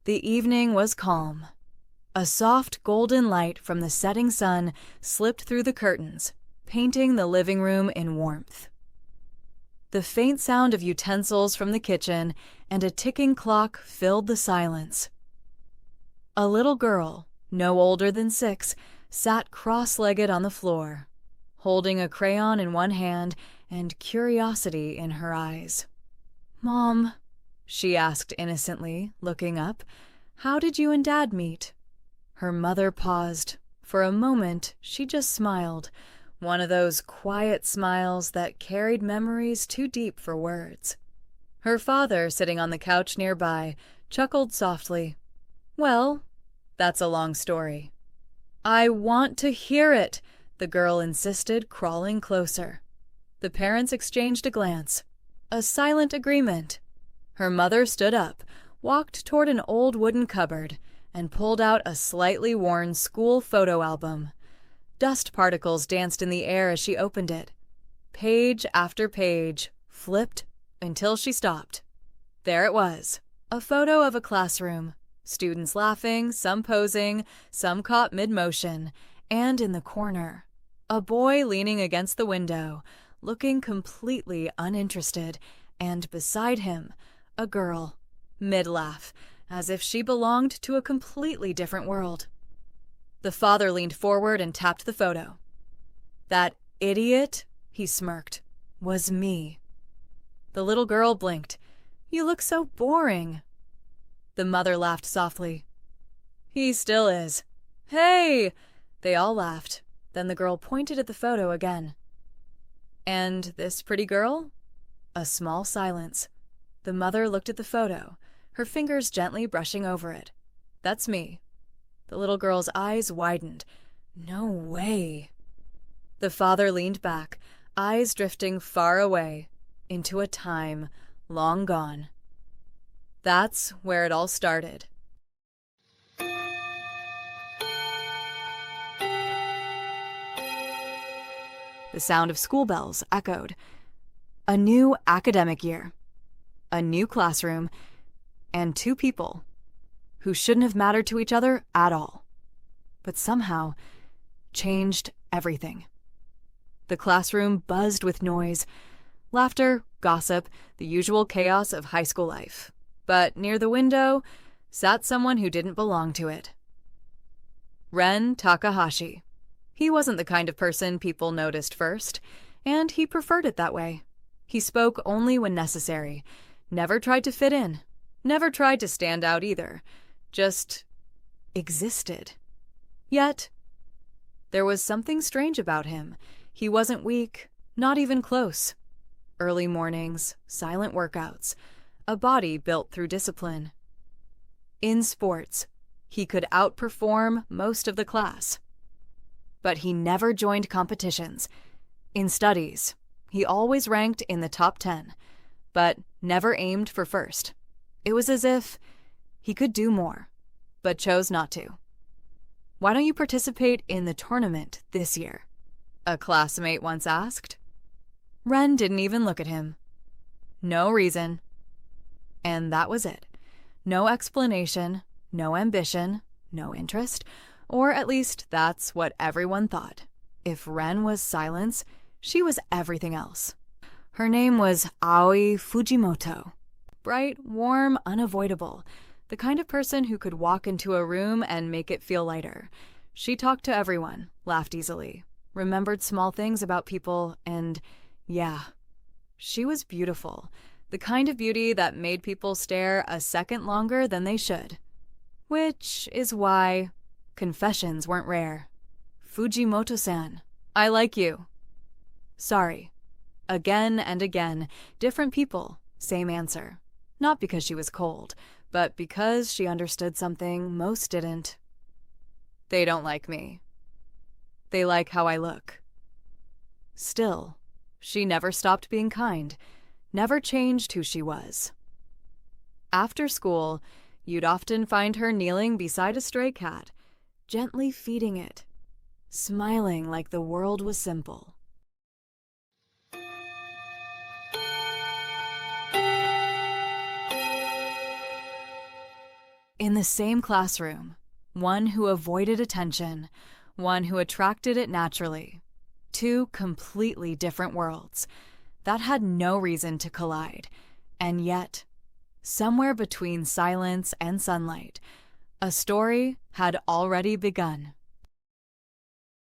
The evening was calm. A soft golden light from the setting sun slipped through the curtains, painting the living room in warmth. The faint sound of utensils from the kitchen and a ticking clock filled the silence. A little girl, no older than 6, sat cross-legged on the floor, holding a crayon in one hand and curiosity in her eyes. "Mom," she asked innocently, looking up, "how did you and Dad meet?" Her mother paused. For a moment, she just smiled, one of those quiet smiles that carried memories too deep for words. Her father, sitting on the couch nearby, chuckled softly. "Well, that's a long story." "I want to hear it," the girl insisted, crawling closer. The parents exchanged a glance, a silent agreement. Her mother stood up, walked toward an old wooden cupboard, and pulled out a slightly worn school photo album. Dust particles danced in the air as she opened it. Page after page flipped until she stopped. There it was, a photo of a classroom. Students laughing, some posing, some caught mid-motion, and in the corner, a boy leaning against the window, looking completely uninterested, and beside him, a girl, mid-laugh, as if she belonged to a completely different world. The father leaned forward and tapped the photo. "That idiot," he smirked, "was me." The little girl blinked. "You look so boring." The mother laughed softly. "He still is." "Hey!" They all laughed. Then the girl pointed at the photo again. "And this pretty girl?" A small silence. The mother looked at the photo, her fingers gently brushing over it. "That's me." The little girl's eyes widened. "No way." The father leaned back, eyes drifting far away, into a time long gone. That's where it all started. The sound of school bells echoed. A new academic year, a new classroom, and 2 people who shouldn't have mattered to each other at all, but somehow changed everything. The classroom buzzed with noise, laughter, gossip, the usual chaos of high school life. But near the window sat someone who didn't belong to it. Ren Takahashi. He wasn't the kind of person people noticed first, and he preferred it that way. He spoke only when necessary, never tried to fit in, never tried to stand out either, just existed. Yet, there was something strange about him. He wasn't weak, not even close. Early mornings, silent workouts, a body built through discipline. In sports, he could outperform most of the class. But he never joined competitions. In studies, he always ranked in the top 10, but never aimed for first. It was as if he could do more, but chose not to. "Why don't you participate in the tournament this year?" a classmate once asked. Ren didn't even look at him. No reason. And that was it. No explanation, no ambition, no interest, or at least that's what everyone thought. If Ren was silence, she was everything else. Her name was Aoi Fujimoto. Bright, warm, unavoidable. The kind of person who could walk into a room and make it feel lighter. She talked to everyone, laughed easily, remembered small things about people, and yeah, she was beautiful. The kind of beauty that made people stare a second longer than they should. Which is why confessions weren't rare. "Fujimoto-san, I like you." "Sorry." Again and again, different people, same answer. Not because she was cold, but because she understood something most didn't. "They don't like me. They like how I look." Still, she never stopped being kind, never changed who she was. After school, you'd often find her kneeling beside a stray cat, gently feeding it, smiling like the world was simple. In the same classroom, one who avoided attention, one who attracted it naturally. Two completely different worlds that had no reason to collide, and yet, somewhere between silence and sunlight, a story had already begun.